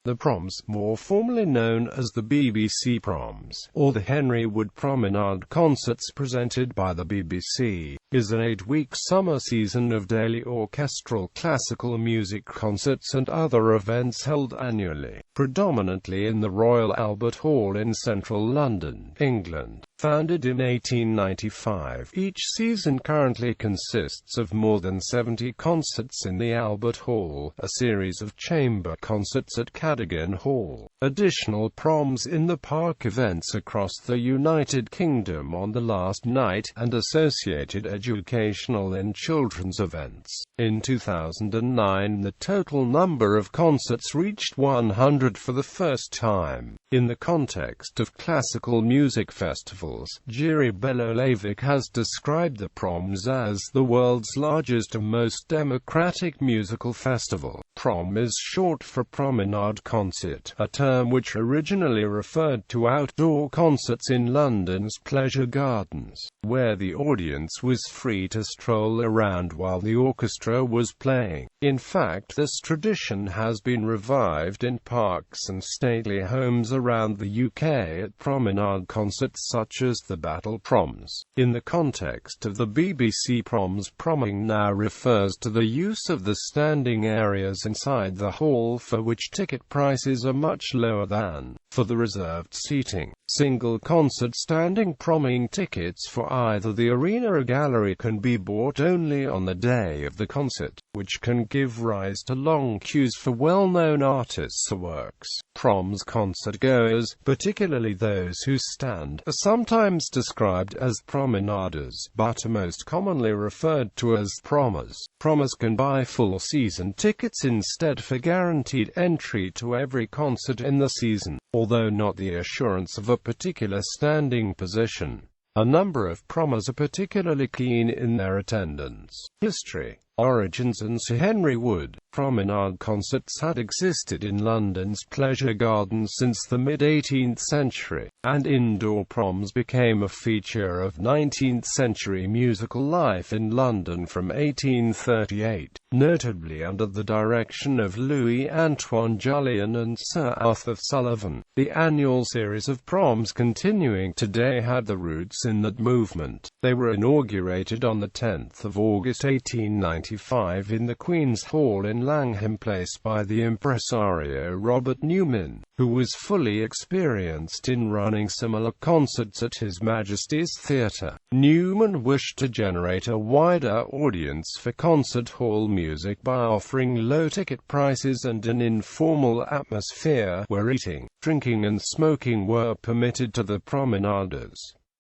The Proms, more formally known as the BBC Proms, or the Henry Wood Promenade Concerts presented by the BBC, is an 8-week summer season of daily orchestral classical music concerts and other events held annually, predominantly in the Royal Albert Hall in central London, England. Founded in 1895, each season currently consists of more than 70 concerts in the Albert Hall, a series of chamber concerts at Cadogan Hall, additional proms in the park events across the United Kingdom on the last night, and associated educational and children's events. In 2009, the total number of concerts reached 100 for the first time. In the context of classical music festivals, Jiří Bělohlávek has described the Proms as the world's largest and most democratic musical festival. Prom is short for Promenade Concert, a term which originally referred to outdoor concerts in London's pleasure gardens, where the audience was free to stroll around while the orchestra was playing. In fact, this tradition has been revived in parks and stately homes around the UK at promenade concerts such as the Battle Proms. In the context of the BBC Proms, promming now refers to the use of the standing areas inside the hall, for which ticket prices are much lower than for the reserved seating. Single concert standing promming tickets for either the arena or gallery can be bought only on the day of the concert, which can give rise to long queues for well-known artists' works. Proms concertgoers, particularly those who stand, are sometimes described as promenaders, but are most commonly referred to as prommers. Prommers can buy full-season tickets instead for guaranteed entry to every concert in the season, although not the assurance of a particular standing position. A number of prommers are particularly keen in their attendance. History, origins and Sir Henry Wood Promenade Concerts had existed in London's pleasure gardens since the mid-18th century, and indoor proms became a feature of 19th-century musical life in London from 1838, notably under the direction of Louis Antoine Jullien and Sir Arthur Sullivan. The annual series of proms continuing today had their roots in that movement. They were inaugurated on the 10th of August 1895 in the Queen's Hall in Langham Place by the impresario Robert Newman, who was fully experienced in running similar concerts at His Majesty's Theatre. Newman wished to generate a wider audience for concert hall music by offering low ticket prices and an informal atmosphere where eating, drinking and smoking were permitted to the promenaders.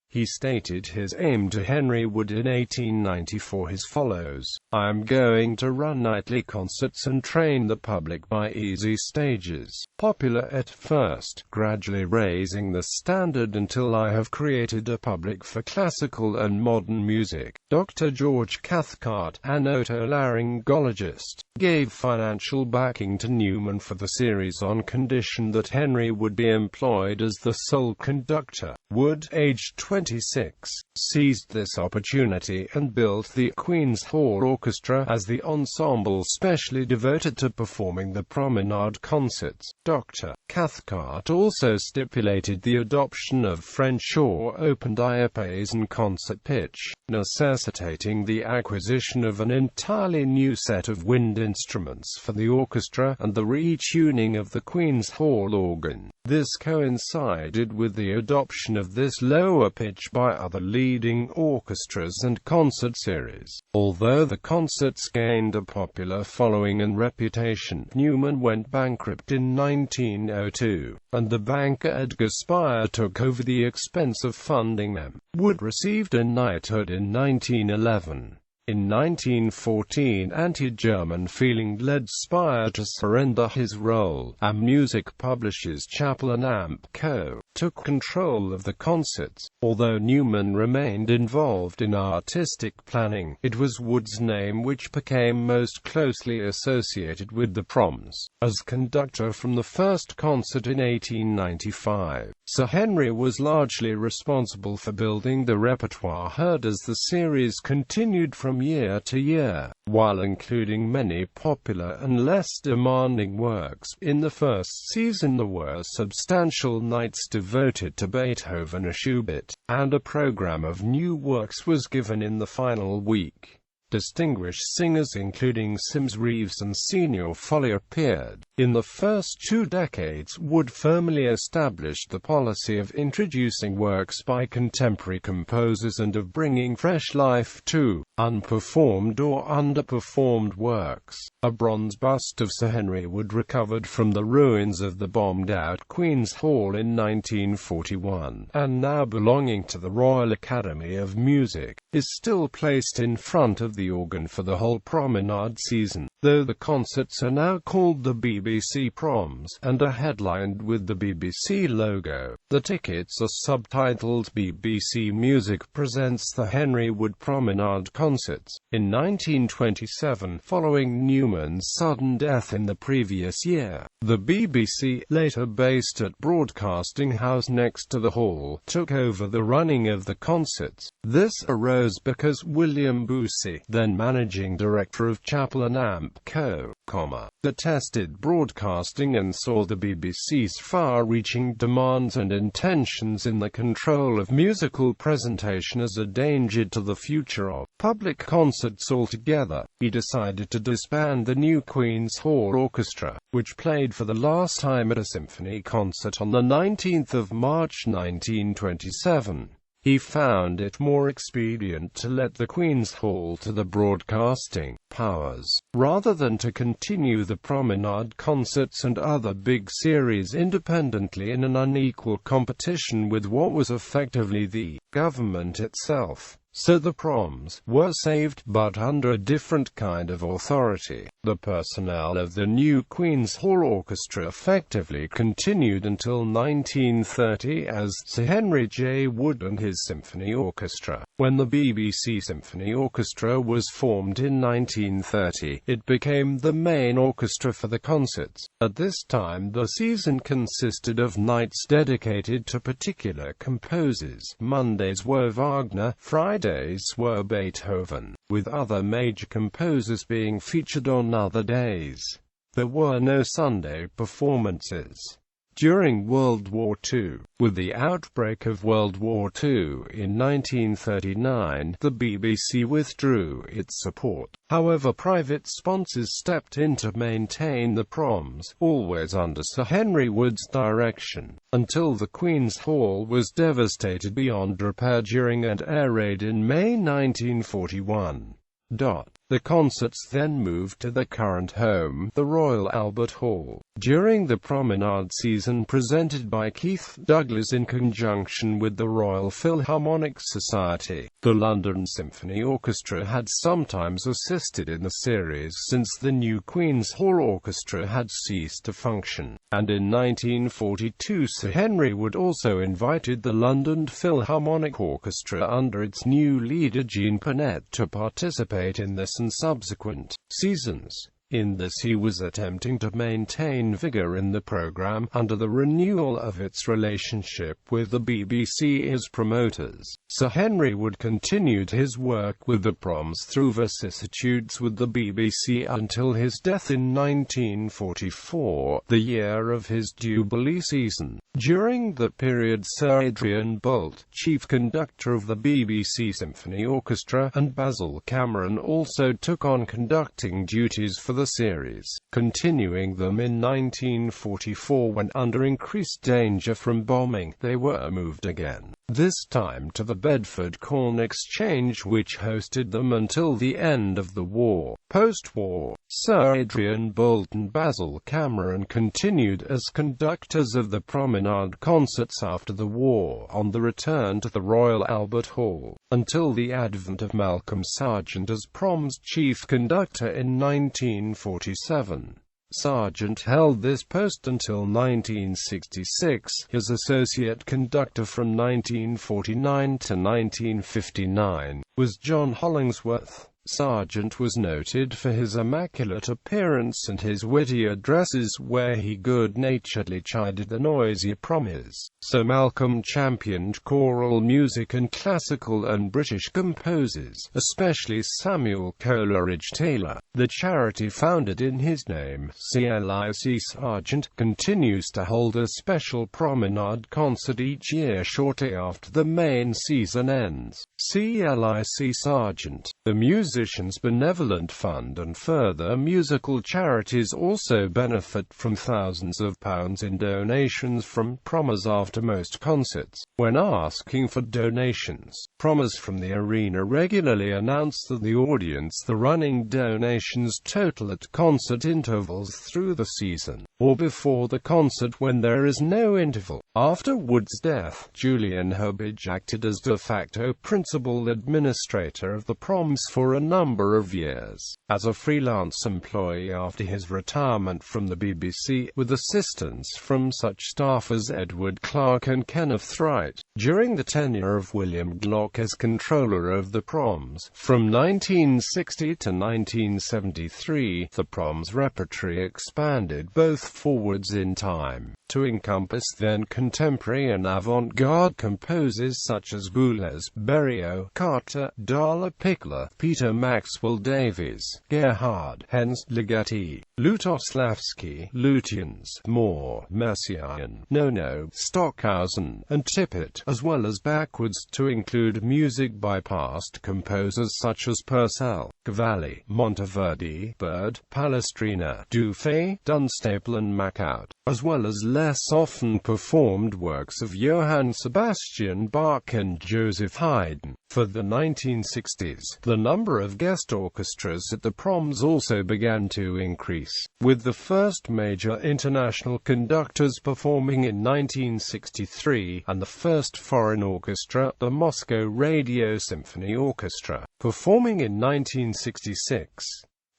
He stated his aim to Henry Wood in 1894 as follows: "I am going to run nightly concerts and train the public by easy stages, popular at first, gradually raising the standard until I have created a public for classical and modern music." Dr. George Cathcart, an otolaryngologist, gave financial backing to Newman for the series on condition that Henry would be employed as the sole conductor. Wood, aged 26, seized this opportunity and built the Queen's Hall Orchestra as the ensemble specially devoted to performing the promenade concerts. Dr. Cathcart also stipulated the adoption of French or open diapason concert pitch, necessitating the acquisition of an entirely new set of wind instruments for the orchestra and the retuning of the Queen's Hall organ. This coincided with the adoption of this lower pitch by other leading orchestras and concert series. Although the concerts gained a popular following and reputation, Newman went bankrupt in 1902, and the banker Edgar Speyer took over the expense of funding them. Wood received a knighthood in 1911. In 1914, anti-German feeling led Speyer to surrender his role, and music publishers Chappell and Amp Co. took control of the concerts. Although Newman remained involved in artistic planning, it was Wood's name which became most closely associated with the Proms. As conductor from the first concert in 1895, Sir Henry was largely responsible for building the repertoire heard as the series continued from year to year, while including many popular and less demanding works. In the first season there were substantial nights devoted to Beethoven and Schubert, and a program of new works was given in the final week. Distinguished singers including Sims Reeves and Senior Foley appeared. In the first 2 decades, Wood firmly established the policy of introducing works by contemporary composers and of bringing fresh life to unperformed or underperformed works. A bronze bust of Sir Henry Wood, recovered from the ruins of the bombed-out Queen's Hall in 1941, and now belonging to the Royal Academy of Music, is still placed in front of the organ for the whole promenade season. Though the concerts are now called the BBC Proms, and are headlined with the BBC logo, the tickets are subtitled BBC Music Presents the Henry Wood Promenade Concerts. In 1927, following Newman's sudden death in the previous year, the BBC, later based at Broadcasting House next to the hall, took over the running of the concerts. This arose because William Busey, then managing director of Chappell & Amp Co., detested broadcasting and saw the BBC's far-reaching demands and intentions in the control of musical presentation as a danger to the future of public concerts altogether. He decided to disband the new Queen's Hall Orchestra, which played for the last time at a symphony concert on the 19th of March 1927. He found it more expedient to let the Queen's Hall to the broadcasting powers, rather than to continue the promenade concerts and other big series independently in an unequal competition with what was effectively the government itself. So the Proms were saved, but under a different kind of authority. The personnel of the new Queen's Hall Orchestra effectively continued until 1930 as Sir Henry J. Wood and his Symphony Orchestra. When the BBC Symphony Orchestra was formed in 1930, it became the main orchestra for the concerts. At this time the season consisted of nights dedicated to particular composers. Mondays were Wagner, Fridays were Beethoven, with other major composers being featured on other days. There were no Sunday performances. During World War II, with the outbreak of World War II in 1939, the BBC withdrew its support. However, private sponsors stepped in to maintain the Proms, always under Sir Henry Wood's direction, until the Queen's Hall was devastated beyond repair during an air raid in May 1941. The concerts then moved to the current home, the Royal Albert Hall. During the promenade season presented by Keith Douglas in conjunction with the Royal Philharmonic Society, the London Symphony Orchestra had sometimes assisted in the series since the new Queen's Hall Orchestra had ceased to function, and in 1942 Sir Henry Wood also invited the London Philharmonic Orchestra under its new leader Jean Pinet to participate in this and subsequent seasons. In this he was attempting to maintain vigor in the program, under the renewal of its relationship with the BBC as promoters. Sir Henry Wood continued his work with the Proms through vicissitudes with the BBC until his death in 1944, the year of his Jubilee season. During the period Sir Adrian Boult, chief conductor of the BBC Symphony Orchestra, and Basil Cameron also took on conducting duties for the series, continuing them in 1944 when, under increased danger from bombing, they were moved again, this time to the Bedford Corn Exchange, which hosted them until the end of the war. Post-war, Sir Adrian Boult and Basil Cameron continued as conductors of the promenade concerts after the war on the return to the Royal Albert Hall, until the advent of Malcolm Sargent as Proms chief conductor in 1947. Sargent held this post until 1966, his associate conductor from 1949 to 1959 was John Hollingsworth. Sargent was noted for his immaculate appearance and his witty addresses where he good-naturedly chided the noisy Proms. Sir Malcolm championed choral music and classical and British composers, especially Samuel Coleridge-Taylor. The charity founded in his name, CLIC Sargent, continues to hold a special promenade concert each year shortly after the main season ends. CLIC Sargent, the Musicians' Benevolent Fund and further musical charities also benefit from thousands of pounds in donations from promos after most concerts. When asking for donations, promos from the arena regularly announce that the audience the running donations total at concert intervals through the season, or before the concert when there is no interval. After Wood's death, Julian Hubbage acted as de facto principal administrator of the Proms for a number of years, as a freelance employee after his retirement from the BBC, with assistance from such staff as Edward Clarke and Kenneth Wright. During the tenure of William Glock as controller of the Proms, from 1960 to 1973, the Proms repertory expanded both forwards in time, to encompass then contemporary and avant-garde composers such as Boulez, Berio, Carter, Darla Pickler, Peter Maxwell Davies, Gerhard, Hens, Ligeti, Lutoslavsky, Lutyens, Moore, Messiaen, Nono, Stockhausen, and Tippett, as well as backwards to include music by past composers such as Purcell, Cavalli, Monteverdi, Bird, Palestrina, Dufay, Dunstable and Macout, as well as less often performed works of Johann Sebastian Bach and Joseph Haydn. For the 1960s, the number of guest orchestras at the Proms also began to increase, with the first major international conductors performing in 1963, and the first foreign orchestra, the Moscow Radio Symphony Orchestra, performing in 1966.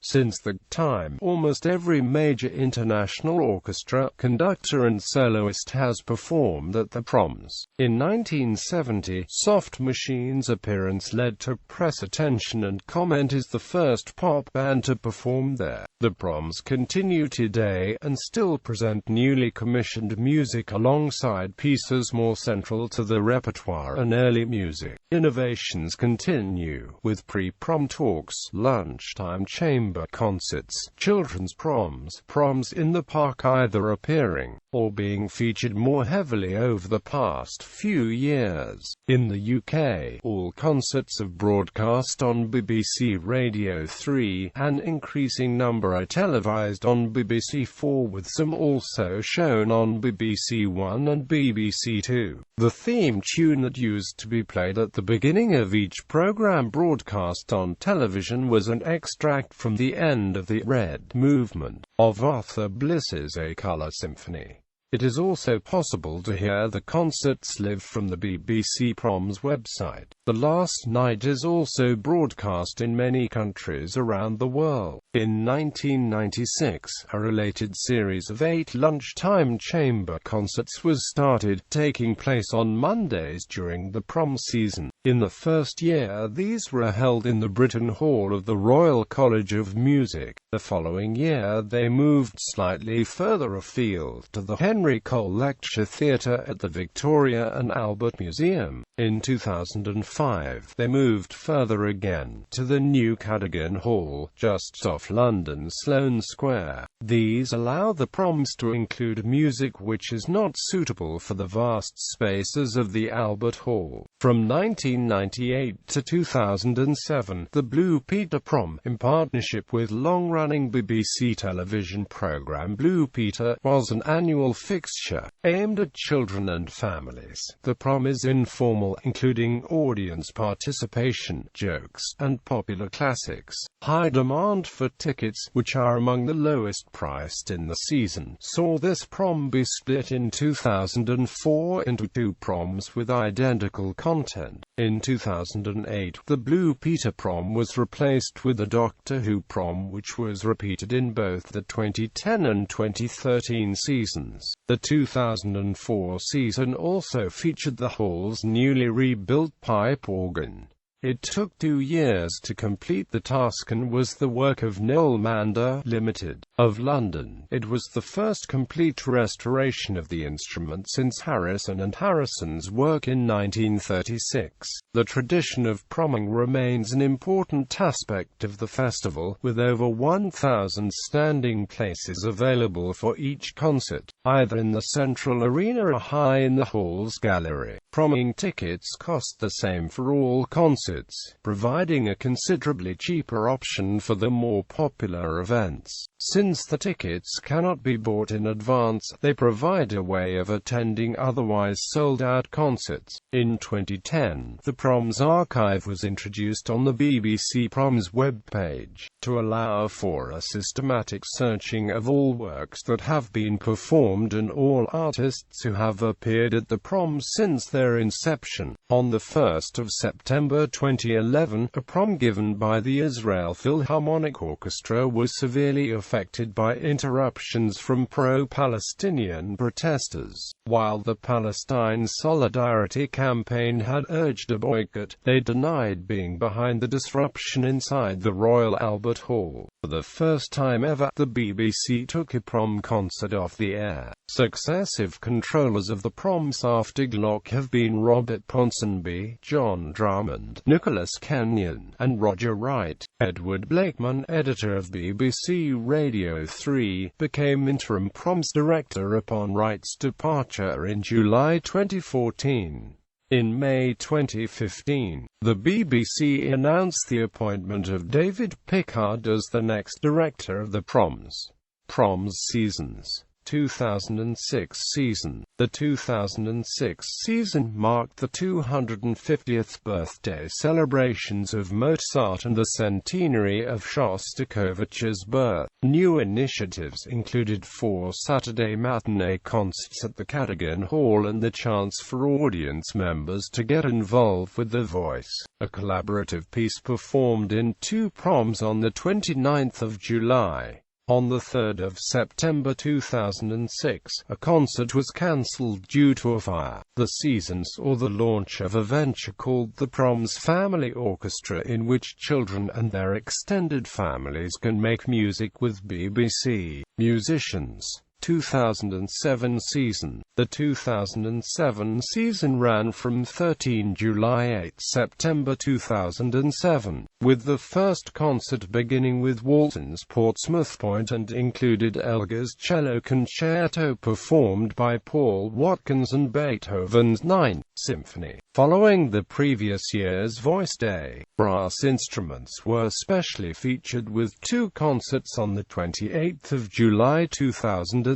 Since that time, almost every major international orchestra, conductor and soloist has performed at the Proms. In 1970, Soft Machine's appearance led to press attention and comment as the first pop band to perform there. The Proms continue today and still present newly commissioned music alongside pieces more central to the repertoire and early music. Innovations continue, with pre-prom talks, lunchtime chamber concerts, children's proms, proms in the park either appearing or being featured more heavily over the past few years. In the UK, all concerts are broadcast on BBC Radio 3, an increasing number are televised on BBC 4 with some also shown on BBC 1 and BBC 2. The theme tune that used to be played at the beginning of each programme broadcast on television was an extract from the end of the Red Movement of Arthur Bliss's A Colour Symphony. It is also possible to hear the concerts live from the BBC Proms website. The Last Night is also broadcast in many countries around the world. In 1996, a related series of 8 lunchtime chamber concerts was started, taking place on Mondays during the prom season. In the first year, these were held in the Britton Hall of the Royal College of Music. The following year, they moved slightly further afield to the Henry Cole Lecture Theatre at the Victoria and Albert Museum. In 2005, they moved further again to the new Cadogan Hall, just off London Sloane Square. These allow the Proms to include music which is not suitable for the vast spaces of the Albert Hall. From 1998 to 2007, the Blue Peter Prom, in partnership with long-running BBC television programme Blue Peter, was an annual fixture aimed at children and families. The prom is informal, including audio audience participation, jokes, and popular classics. High demand for tickets, which are among the lowest priced in the season, saw this prom be split in 2004 into two proms with identical content. In 2008, the Blue Peter prom was replaced with the Doctor Who prom, which was repeated in both the 2010 and 2013 seasons. The 2004 season also featured the Hall's newly rebuilt pipe organ. It took 2 years to complete the task and was the work of Snowmanradio Limited, of London. It was the first complete restoration of the instrument since Harrison and Harrison's work in 1936. The tradition of promming remains an important aspect of the festival, with over 1,000 standing places available for each concert, either in the central arena or high in the Hall's gallery. Promming tickets cost the same for all concerts, providing a considerably cheaper option for the more popular events. Since the tickets cannot be bought in advance, they provide a way of attending otherwise sold-out concerts. In 2010, the Proms archive was introduced on the BBC Proms webpage, to allow for a systematic searching of all works that have been performed and all artists who have appeared at the Proms since their inception. On the 1st of September 2011, a prom given by the Israel Philharmonic Orchestra was severely affected by interruptions from pro-Palestinian protesters. While the Palestine Solidarity Campaign had urged a boycott, they denied being behind the disruption inside the Royal Albert Hall. For the first time ever, the BBC took a prom concert off the air. Successive controllers of the Proms after Glock have been Robert Ponsonby, John Drummond, Nicholas Kenyon, and Roger Wright. Edward Blakeman, editor of BBC Radio 3, became interim Proms director upon Wright's departure in July 2014. In May 2015, the BBC announced the appointment of David Pickard as the next director of the Proms. Proms Seasons 2006 season. The 2006 season marked the 250th birthday celebrations of Mozart and the centenary of Shostakovich's birth. New initiatives included 4 Saturday matinee concerts at the Cadogan Hall and the chance for audience members to get involved with The Voice, a collaborative piece performed in 2 proms on the 29th of July. On the 3rd of September 2006, a concert was cancelled due to a fire. The season saw the launch of a venture called the Proms Family Orchestra, in which children and their extended families can make music with BBC musicians. 2007 season. The 2007 season ran from 13 July 8 September 2007, with the first concert beginning with Walton's Portsmouth Point and included Elgar's Cello Concerto performed by Paul Watkins and Beethoven's Ninth Symphony. Following the previous year's Voice Day, brass instruments were specially featured with 2 concerts on the 28th of July 2007.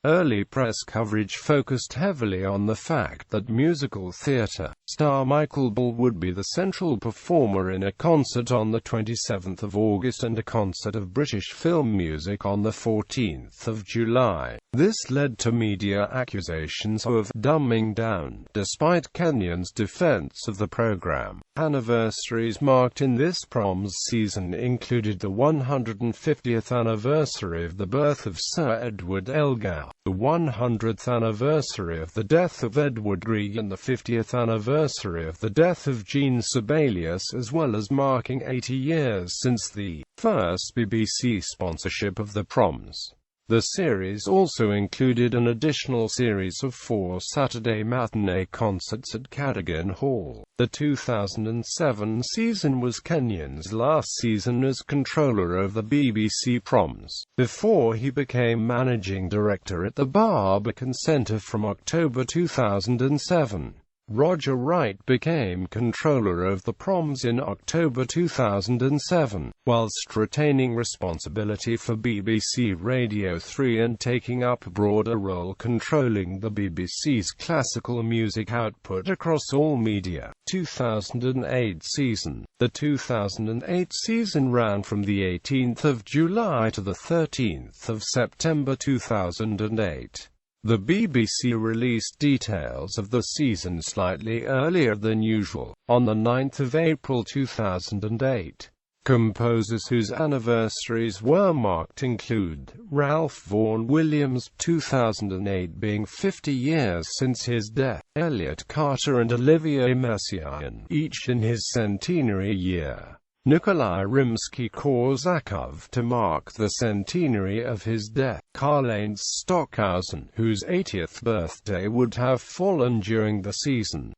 Early press coverage focused heavily on the fact that musical theatre star Michael Ball would be the central performer in a concert on the 27th of August and a concert of British film music on the 14th of July. This led to media accusations of dumbing down, despite Kenyon's defence of the programme. Anniversaries marked in this Proms season included the 150th anniversary of the birth of Sir Edward Elgar, the 100th anniversary of the death of Edward Grieg and the 50th anniversary of the death of Jean Sibelius, as well as marking 80 years since the first BBC sponsorship of the Proms. The series also included an additional series of 4 Saturday matinee concerts at Cadogan Hall. The 2007 season was Kenyon's last season as controller of the BBC Proms, before he became managing director at the Barbican Centre from October 2007. Roger Wright became controller of the Proms in October 2007, whilst retaining responsibility for BBC Radio 3 and taking up a broader role controlling the BBC's classical music output across all media. 2008 season. The 2008 season ran from the 18th of July to the 13th of September 2008. The BBC released details of the season slightly earlier than usual, on the 9th of April 2008. Composers whose anniversaries were marked include Ralph Vaughan Williams, 2008 being 50 years since his death, Elliot Carter and Olivier Messiaen, each in his centenary year. Nikolai Rimsky-Korsakov to mark the centenary of his death, Karl-Heinz Stockhausen, whose 80th birthday would have fallen during the season.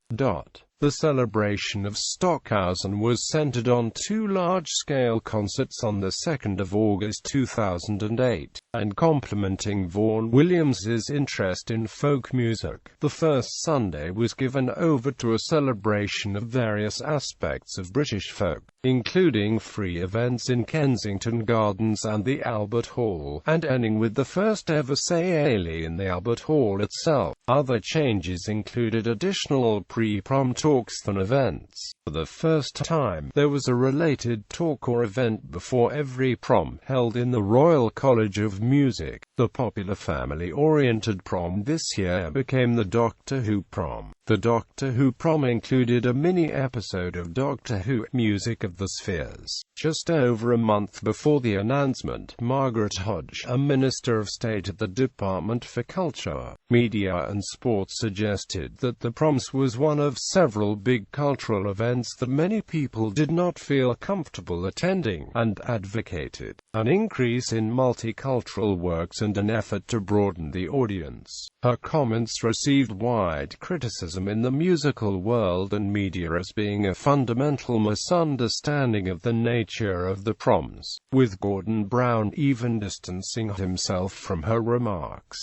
The celebration of Stockhausen was centered on two large-scale concerts on the 2nd of August 2008, and complementing Vaughan Williams's interest in folk music. The first Sunday was given over to a celebration of various aspects of British folk, including free events in Kensington Gardens and the Albert Hall, and ending with the first ever Say Ailey in the Albert Hall itself. Other changes included additional pre-prom talks and events. For the first time, there was a related talk or event before every prom, held in the Royal College of Music. The popular family-oriented prom this year became the Doctor Who Prom. The Doctor Who Prom included a mini-episode of Doctor Who, Music of the Spheres. Just over a month before the announcement, Margaret Hodge, a Minister of State at the Department for Culture, Media and Sport, suggested that the Proms was one of several big cultural events that many people did not feel comfortable attending, and advocated an increase in multicultural works and an effort to broaden the audience. Her comments received wide criticism in the musical world and media as being a fundamental misunderstanding of the nature of the Proms, with Gordon Brown even distancing himself from her remarks.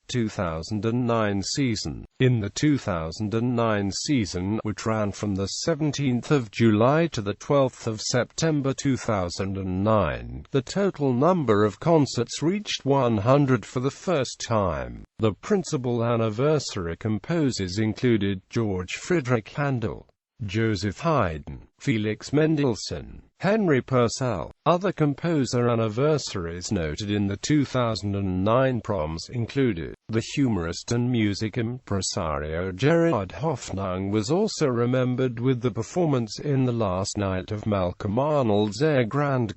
2009 season. In the 2009 season, which ran from the 17th of July to the 12th of September 2009, the total number of concerts reached 100 for the first time. The principal anniversary composers included George Friedrich Handel, Joseph Haydn, Felix Mendelssohn, Henry Purcell. Other composer anniversaries noted in the 2009 Proms included the humorist and music impresario Gerard Hoffnung was also remembered with the performance in the last night of Malcolm Arnold's Air Grand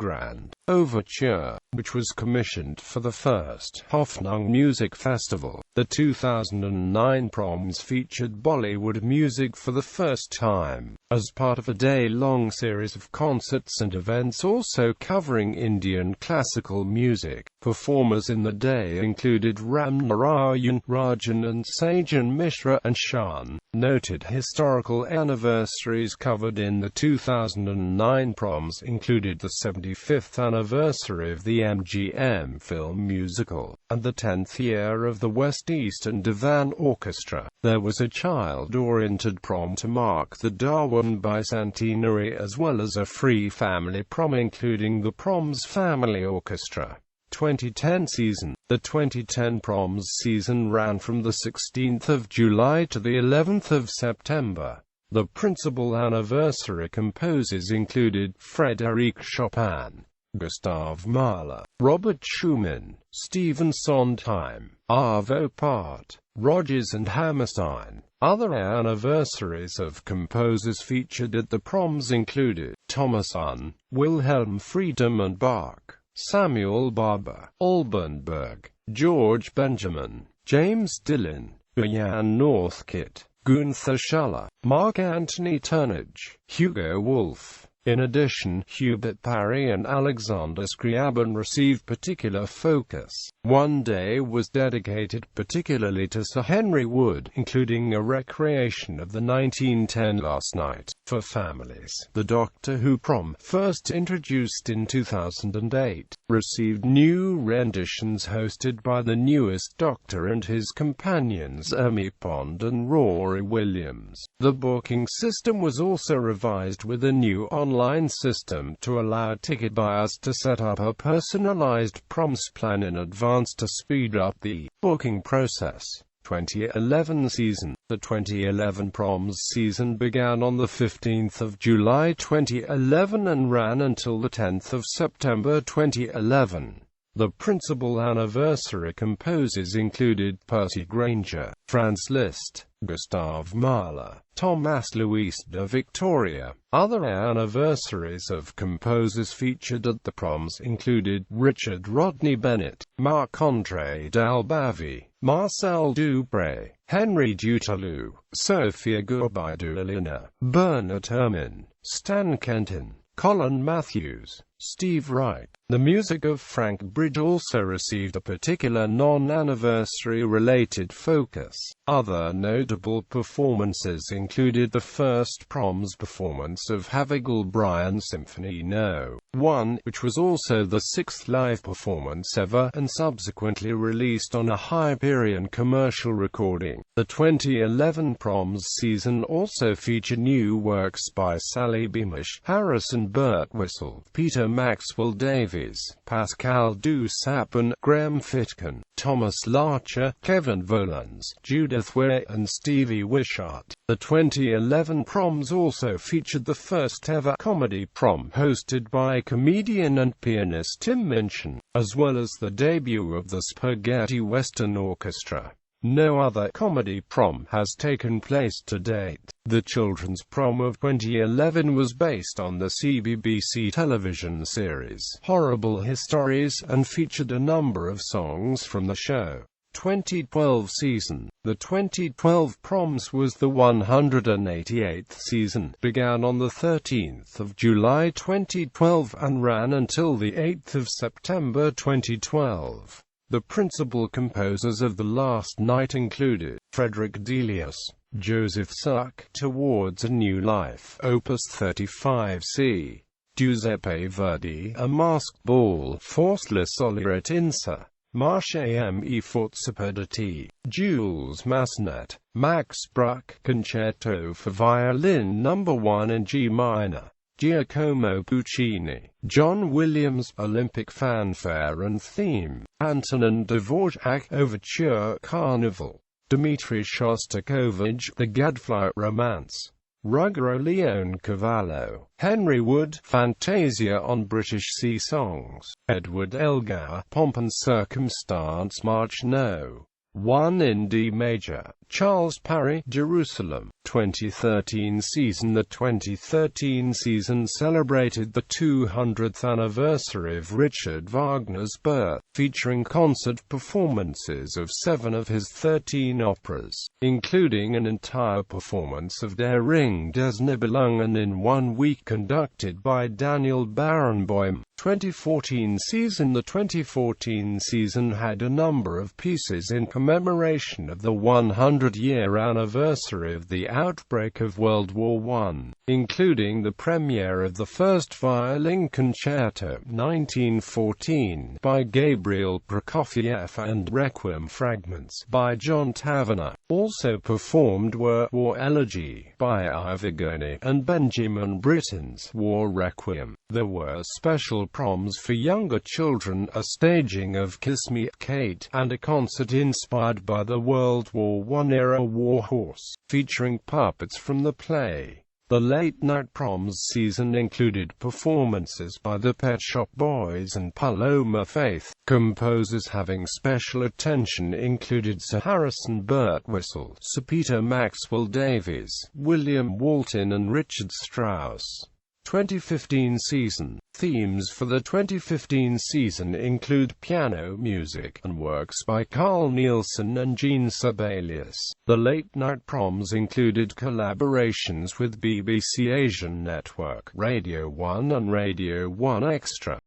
Overture, which was commissioned for the first Hoffnung Music Festival. The 2009 Proms featured Bollywood music for the first time, as part of a day-long series of concerts and events also covering Indian classical music. Performers in the day included Ram Narayan, Rajan and Sajan Mishra and Shan. Noted historical anniversaries covered in the 2009 Proms included the 75th anniversary of the MGM film musical, and the 10th year of the West Eastern Divan Orchestra. There was a child-oriented prom to mark the Darwin bicentenary as well as a free family prom including the Proms Family Orchestra. 2010 season. The 2010 Proms season ran from the 16th of July to the 11th of September. The principal anniversary composers included Frédéric Chopin, Gustav Mahler, Robert Schumann, Stephen Sondheim, Arvo Pärt, Rodgers and Hammerstein. Other anniversaries of composers featured at the Proms included Thomas Unn, Wilhelm Friedemann Bach, Samuel Barber, Alban Berg, George Benjamin, James Dillon, Ian Northcote, Gunther Schuller, Mark Anthony Turnage, Hugo Wolf, In addition, Hubert Parry and Alexander Scriabin received particular focus. One day was dedicated particularly to Sir Henry Wood, including a recreation of the 1910 Last Night for families. The Doctor Who prom, first introduced in 2008, received new renditions hosted by the newest Doctor and his companions Amy Pond and Rory Williams. The booking system was also revised with a new online system to allow ticket buyers to set up a personalized proms plan in advance to speed up the booking process. 2011 season. The 2011 proms season began on the 15th of July 2011 and ran until the 10th of September 2011. The principal anniversary composers included Percy Grainger, Franz Liszt, Gustav Mahler, Thomas Louis de Victoria. Other anniversaries of composers featured at the proms included Richard Rodney Bennett, Marc-André Dalbavie, Marcel Dupré, Henry Dutilleux, Sophia Gubaidulina, Bernard Herrmann, Stan Kenton, Colin Matthews, Steve Wright. The music of Frank Bridge also received a particular non-anniversary related focus. Other notable performances included the first proms performance of Havigal Brian's Symphony No. 1, which was also the sixth live performance ever, and subsequently released on a Hyperion commercial recording. The 2011 proms season also featured new works by Sally Beamish, Harrison Birtwistle, Peter Maxwell Davies, Pascal Dussapin, Graham Fitkin, Thomas Larcher, Kevin Volans, Judith Way and Stevie Wishart. The 2011 proms also featured the first ever comedy prom hosted by comedian and pianist Tim Minchin, as well as the debut of the Spaghetti Western Orchestra. No other comedy prom has taken place to date. The children's prom of 2011 was based on the CBBC television series Horrible Histories and featured a number of songs from the show. 2012 season. The 2012 proms was the 188th season, began on the 13th of July 2012 and ran until the 8th of September 2012. The principal composers of The Last Night included Frederick Delius, Joseph Suk, Towards a New Life, Opus 35c, Giuseppe Verdi, A Masked Ball, Forse la Solitaria, Marche me forza per te, Jules Massenet, Max Bruch, Concerto for Violin No. 1 in G minor, Giacomo Puccini, John Williams, Olympic Fanfare and Theme, Antonin Dvorak, Overture Carnival, Dmitri Shostakovich, The Gadfly Romance, Ruggero Leoncavallo, Henry Wood, Fantasia on British Sea Songs, Edward Elgar, Pomp and Circumstance March No. 1 in D major, Charles Parry, Jerusalem. 2013 season. The 2013 season celebrated the 200th anniversary of Richard Wagner's birth, featuring concert performances of 7 of his 13 operas, including an entire performance of Der Ring des Nibelungen in 1 week conducted by Daniel Barenboim. 2014 season. The 2014 season had a number of pieces in commemoration of the 100-year anniversary of the outbreak of World War I, including the premiere of the first violin concerto, 1914, by Gabriel Prokofiev and Requiem fragments by John Taverner. Also performed were War Elegy by Ivor Gurney and Benjamin Britten's War Requiem. There were special proms for younger children, a staging of Kiss Me, Kate, and a concert inspired by the World War I-era War Horse, featuring puppets from the play. The late-night proms season included performances by the Pet Shop Boys and Paloma Faith. Composers having special attention included Sir Harrison Birtwistle, Sir Peter Maxwell Davies, William Walton and Richard Strauss. 2015 season. themes for the 2015 season include piano music and works by Carl Nielsen and Jean Sibelius. The late-night proms included collaborations with BBC Asian Network, Radio 1 and Radio 1 Extra.